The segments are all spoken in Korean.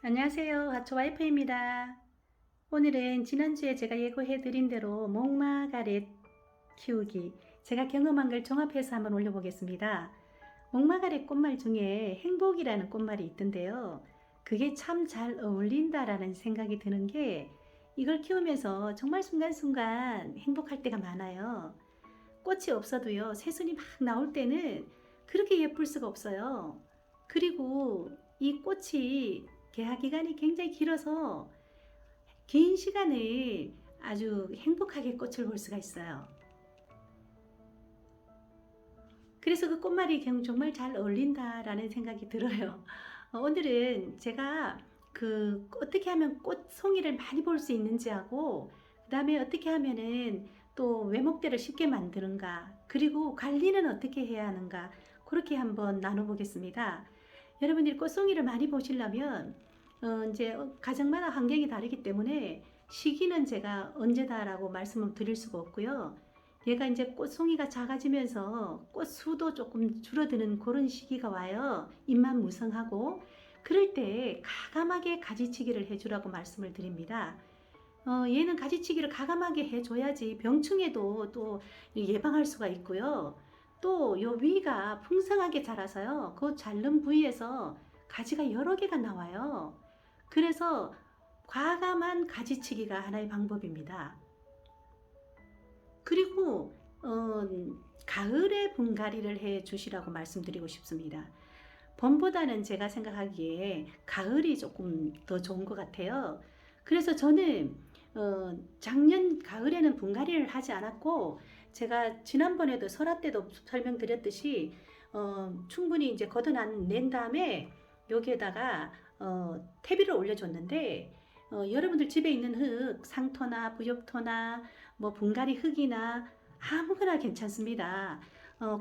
안녕하세요. 하초 와이프입니다. 오늘은 지난주에 제가 예고해드린 대로 목마가렛 키우기 제가 경험한 걸 종합해서 한번 올려보겠습니다. 목마가렛 꽃말 중에 행복이라는 꽃말이 있던데요. 그게 참 잘 어울린다라는 생각이 드는 게 이걸 키우면서 정말 순간순간 행복할 때가 많아요. 꽃이 없어도요, 새순이 막 나올 때는 그렇게 예쁠 수가 없어요. 그리고 이 꽃이 개화 기간이 굉장히 길어서 긴 시간을 아주 행복하게 꽃을 볼 수가 있어요. 그래서 그 꽃말이 정말 잘 어울린다라는 생각이 들어요. 오늘은 제가 어떻게 하면 꽃송이를 많이 볼 수 있는지 하고, 그 다음에 어떻게 하면은 또 외목대를 쉽게 만드는가, 그리고 관리는 어떻게 해야 하는가, 그렇게 한번 나눠보겠습니다. 여러분들이 꽃송이를 많이 보시려면 이제 가정마다 환경이 다르기 때문에 시기는 제가 언제다라고 말씀을 드릴 수가 없고요. 얘가 이제 꽃송이가 작아지면서 꽃수도 조금 줄어드는 그런 시기가 와요. 잎만 무성하고 그럴 때 가감하게 가지치기를 해주라고 말씀을 드립니다. 얘는 가지치기를 가감하게 해줘야지 병충해도 또 예방할 수가 있고요. 또 요 위가 풍성하게 자라서요. 그 자른 부위에서 가지가 여러 개가 나와요. 그래서 과감한 가지치기가 하나의 방법입니다. 그리고 가을에 분갈이를 해 주시라고 말씀드리고 싶습니다. 봄보다는 제가 생각하기에 가을이 조금 더 좋은 것 같아요. 그래서 저는 작년 가을에는 분갈이를 하지 않았고, 제가 지난번에도 설화 때도 설명드렸듯이 충분히 이제 걷어낸 다음에 여기에다가 퇴비를 올려줬는데, 여러분들 집에 있는 흙, 상토나 부엽토나 뭐 분갈이 흙이나 아무거나 괜찮습니다.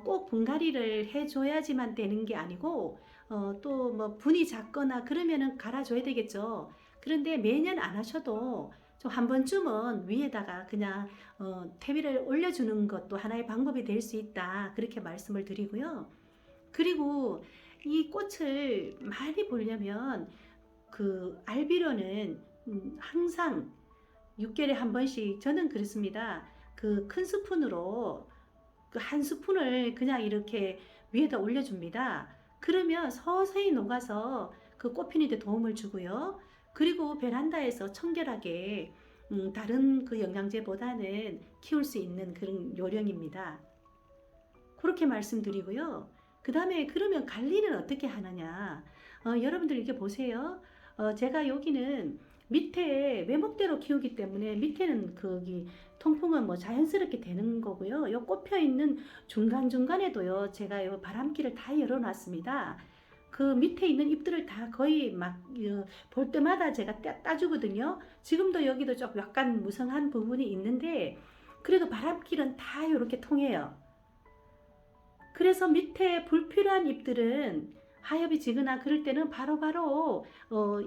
꼭 분갈이를 해줘야지만 되는 게 아니고 또 뭐 분이 작거나 그러면은 갈아줘야 되겠죠. 그런데 매년 안 하셔도 좀 한 번쯤은 위에다가 그냥 퇴비를 올려주는 것도 하나의 방법이 될 수 있다. 그렇게 말씀을 드리고요. 그리고 이 꽃을 많이 보려면 그 알비로는 항상 6개월에 한 번씩, 저는 그렇습니다. 그 큰 스푼으로 그 한 스푼을 그냥 이렇게 위에다 올려줍니다. 그러면 서서히 녹아서 그 꽃피는데 도움을 주고요. 그리고 베란다에서 청결하게 다른 그 영양제보다는 키울 수 있는 그런 요령입니다. 그렇게 말씀드리고요. 그 다음에 그러면 관리는 어떻게 하느냐. 여러분들 이렇게 보세요. 제가 여기는 밑에 외목대로 키우기 때문에 밑에는 거기 통풍은 뭐 자연스럽게 되는 거고요. 요 꼽혀 있는 중간중간에도요, 제가 요 바람기를 다 열어놨습니다. 그 밑에 있는 잎들을 다 거의 막 볼 때마다 제가 따주거든요. 지금도 여기도 좀 약간 무성한 부분이 있는데 그래도 바람길은 다 이렇게 통해요. 그래서 밑에 불필요한 잎들은 하엽이 지거나 그럴 때는 바로바로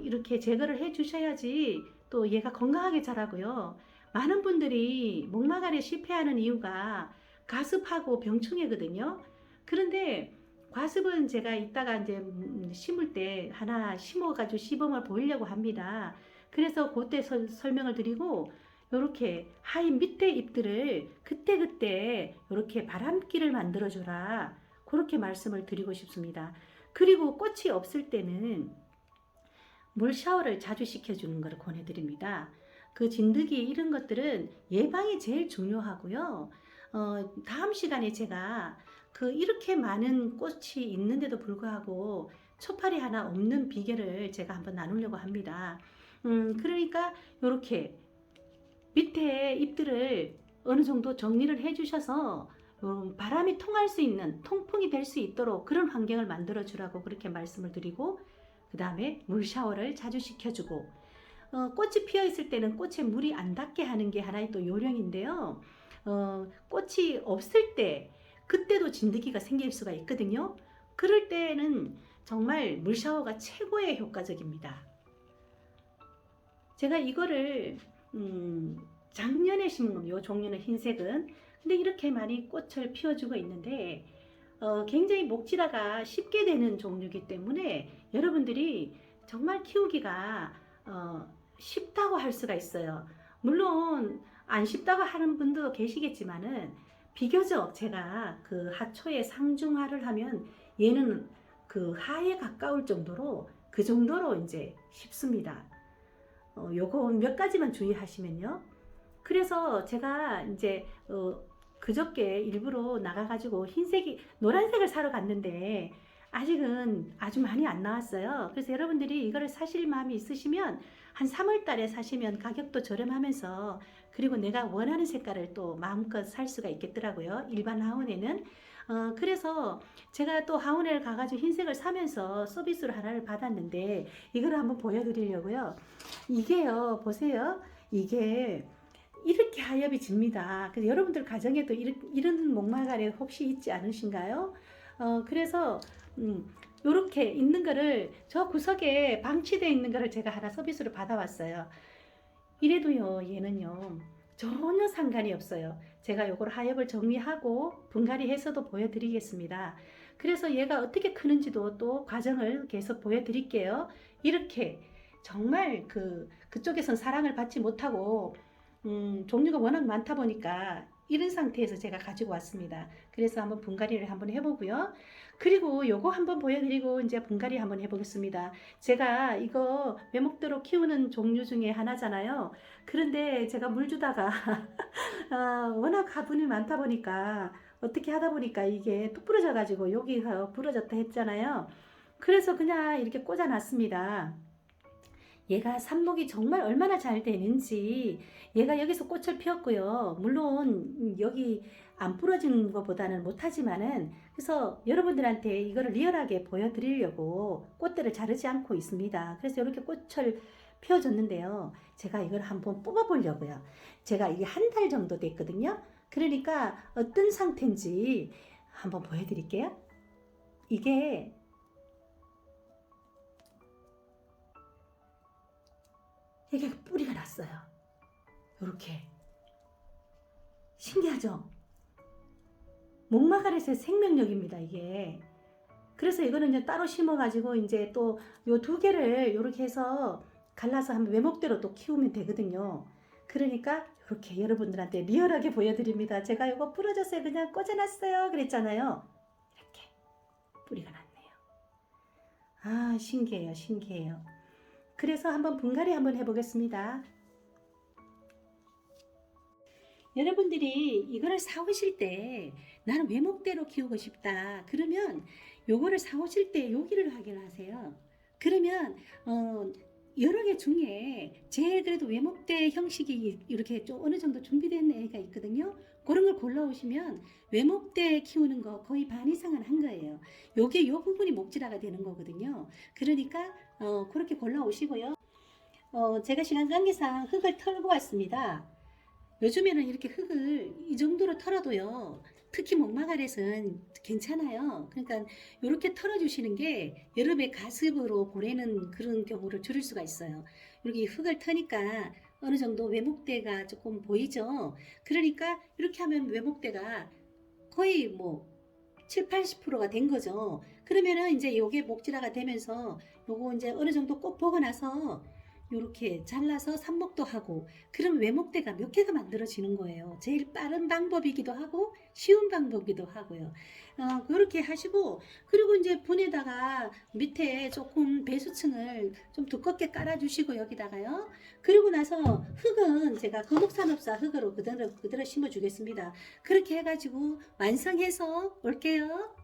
이렇게 제거를 해 주셔야지 또 얘가 건강하게 자라고요. 많은 분들이 목마가리에 실패하는 이유가 가습하고 병충해거든요. 그런데 과습은 제가 이따가 이제 심을 때 하나 심어가지고 시범을 보이려고 합니다. 그래서 그때 설명을 드리고, 요렇게 하인 밑에 잎들을 그때그때 이렇게 바람기를 만들어줘라, 그렇게 말씀을 드리고 싶습니다. 그리고 꽃이 없을 때는 물 샤워를 자주 시켜주는 것을 권해드립니다. 그 진드기 이런 것들은 예방이 제일 중요하고요. 다음 시간에 제가 이렇게 많은 꽃이 있는데도 불구하고 초파리 하나 없는 비결을 제가 한번 나누려고 합니다. 그러니까 이렇게 밑에 잎들을 어느 정도 정리를 해주셔서 바람이 통할 수 있는, 통풍이 될 수 있도록 그런 환경을 만들어 주라고 그렇게 말씀을 드리고, 그 다음에 물 샤워를 자주 시켜주고, 꽃이 피어 있을 때는 꽃에 물이 안 닿게 하는 게 하나의 또 요령인데요. 꽃이 없을 때 그때도 진드기가 생길 수가 있거든요. 그럴 때는 정말 물 샤워가 최고의 효과적입니다. 제가 이거를 작년에 심은 요 종류는 흰색은, 근데 이렇게 많이 꽃을 피워주고 있는데 굉장히 목질화가 쉽게 되는 종류이기 때문에 여러분들이 정말 키우기가 쉽다고 할 수가 있어요. 물론 안 쉽다고 하는 분도 계시겠지만은 비교적 제가 그 하초에 상중하를 하면 얘는 그 하에 가까울 정도로 그 정도로 이제 쉽습니다. 요거 몇 가지만 주의하시면요. 그래서 제가 이제 그저께 일부러 나가가지고 노란색을 사러 갔는데 아직은 아주 많이 안 나왔어요. 그래서 여러분들이 이거를 사실 마음이 있으시면 한 3월 달에 사시면 가격도 저렴하면서 그리고 내가 원하는 색깔을 또 마음껏 살 수가 있겠더라고요. 일반 하원에는. 그래서 제가 또 하원을 가가지고 흰색을 사면서 서비스로 하나를 받았는데 이걸 한번 보여드리려고요. 이게요, 보세요. 이게 이렇게 하엽이 집니다. 그래서 여러분들 가정에도 이런 목마가래 혹시 있지 않으신가요? 그래서 요렇게 있는 거를 저 구석에 방치되어 있는 거를 제가 하나 서비스로 받아왔어요. 이래도요, 얘는요, 전혀 상관이 없어요. 제가 요걸 하엽을 정리하고 분갈이 해서도 보여드리겠습니다. 그래서 얘가 어떻게 크는지도 또 과정을 계속 보여드릴게요. 이렇게 정말 그쪽에선 사랑을 받지 못하고 종류가 워낙 많다 보니까 이런 상태에서 제가 가지고 왔습니다. 그래서 한번 분갈이를 한번 해보고요. 그리고 요거 한번 보여드리고 이제 분갈이 한번 해보겠습니다. 제가 이거 외목대로 키우는 종류 중에 하나잖아요. 그런데 제가 물 주다가 워낙 화분이 많다 보니까 어떻게 하다 보니까 이게 뚝 부러져 가지고 여기가 부러졌다 했잖아요. 그래서 그냥 이렇게 꽂아 놨습니다. 얘가 삽목이 정말 얼마나 잘 되는지 얘가 여기서 꽃을 피웠고요. 물론 여기 안 부러진 것보다는 못하지만은 그래서 여러분들한테 이거를 리얼하게 보여드리려고 꽃대를 자르지 않고 있습니다. 그래서 이렇게 꽃을 피워줬는데요. 제가 이걸 한번 뽑아보려고요. 제가 이게 한 달 정도 됐거든요. 그러니까 어떤 상태인지 한번 보여드릴게요. 이게 뿌리가 났어요. 이렇게 신기하죠? 목마가렛의 생명력입니다, 이게. 그래서 이거는 이제 따로 심어가지고 이제 또 요 두 개를 이렇게 해서 갈라서 한번 외목대로 또 키우면 되거든요. 그러니까 이렇게 여러분들한테 리얼하게 보여드립니다. 제가 이거 부러졌어요. 그냥 꽂아놨어요. 그랬잖아요. 이렇게 뿌리가 났네요. 아, 신기해요, 신기해요. 그래서 한번 분갈이 한번 해보겠습니다. 여러분들이 이거를 사오실 때 나는 외목대로 키우고 싶다. 그러면 요거를 사오실 때 여기를 확인하세요. 그러면 여러 개 중에 제일 그래도 외목대 형식이 이렇게 좀 어느 정도 준비된 애가 있거든요. 그런 걸 골라오시면 외목대 키우는 거 거의 반 이상은 한 거예요. 요게 요 부분이 목질화가 되는 거거든요. 그러니까 그렇게 골라오시고요. 제가 시간 관계상 흙을 털고 왔습니다. 요즘에는 이렇게 흙을 이 정도로 털어도요. 특히 목마가렛은 괜찮아요. 그러니까 이렇게 털어주시는 게 여름에 가습으로 보내는 그런 경우를 줄일 수가 있어요. 이렇게 흙을 터니까 어느 정도 외목대가 조금 보이죠. 그러니까 이렇게 하면 외목대가 거의 뭐 7, 80%가 된 거죠. 그러면은 이제 요게 목질화가 되면서 요거 이제 어느 정도 꽃 보고 나서 요렇게 잘라서 삽목도 하고 그럼 외목대가 몇 개가 만들어지는 거예요. 제일 빠른 방법이기도 하고 쉬운 방법이기도 하고요. 그렇게 하시고 그리고 이제 분에다가 밑에 조금 배수층을 좀 두껍게 깔아주시고 여기다가요. 그리고 나서 흙은 제가 거목산업사 흙으로 그대로 심어주겠습니다. 그렇게 해가지고 완성해서 올게요.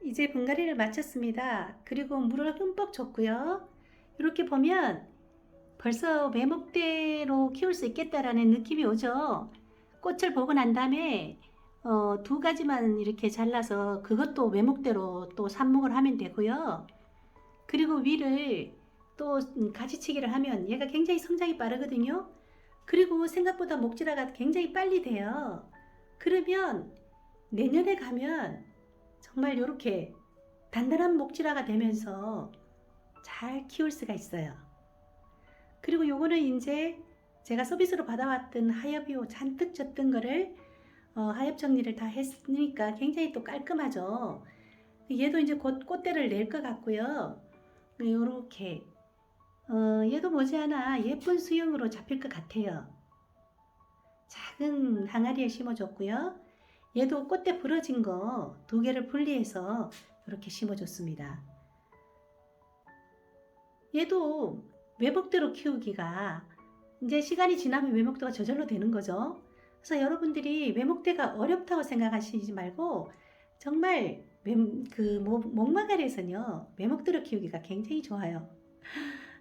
이제 분갈이를 마쳤습니다. 그리고 물을 흠뻑 줬고요. 이렇게 보면 벌써 외목대로 키울 수 있겠다라는 느낌이 오죠. 꽃을 보고 난 다음에 두 가지만 이렇게 잘라서 그것도 외목대로 또 삽목을 하면 되고요. 그리고 위를 또 가지치기를 하면 얘가 굉장히 성장이 빠르거든요. 그리고 생각보다 목질화가 굉장히 빨리 돼요. 그러면 내년에 가면 정말 이렇게 단단한 목질화가 되면서 잘 키울 수가 있어요. 그리고 요거는 이제 제가 서비스로 받아왔던 하엽이 잔뜩 젖던 거를 하엽 정리를 다 했으니까 굉장히 또 깔끔하죠. 얘도 이제 곧 꽃대를 낼 것 같고요. 요렇게 얘도 머지않아 예쁜 수영으로 잡힐 것 같아요. 작은 항아리에 심어줬고요. 얘도 꽃대 부러진 거 2개를 분리해서 이렇게 심어줬습니다. 얘도 외목대로 키우기가 이제 시간이 지나면 외목대가 저절로 되는 거죠. 그래서 여러분들이 외목대가 어렵다고 생각하시지 말고 정말 목마가리에서는요 외목대로 키우기가 굉장히 좋아요.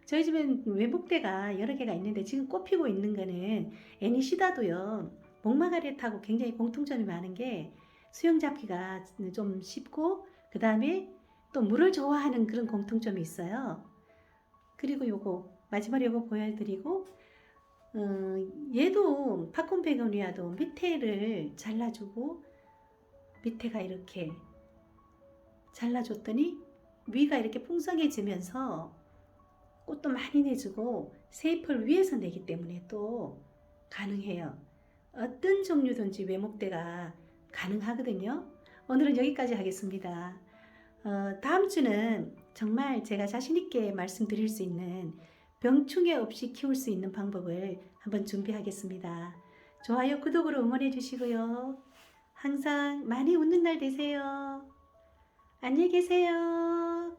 저희 집엔 외목대가 여러 개가 있는데 지금 꽃 피고 있는 거는 애니시다도요. 목마가리하고 굉장히 공통점이 많은 게 수영 잡기가 좀 쉽고 그 다음에 또 물을 좋아하는 그런 공통점이 있어요. 그리고 요거 마지막에 요거 보여드리고 얘도 팝콘 베고니아도 밑에를 잘라주고 밑에가 이렇게 잘라줬더니 위가 이렇게 풍성해지면서 꽃도 많이 내주고 세잎을 위에서 내기 때문에 또 가능해요. 어떤 종류든지 외목대가 가능하거든요. 오늘은 여기까지 하겠습니다. 다음 주는 정말 제가 자신있게 말씀드릴 수 있는 병충해 없이 키울 수 있는 방법을 한번 준비하겠습니다. 좋아요, 구독으로 응원해 주시고요. 항상 많이 웃는 날 되세요. 안녕히 계세요.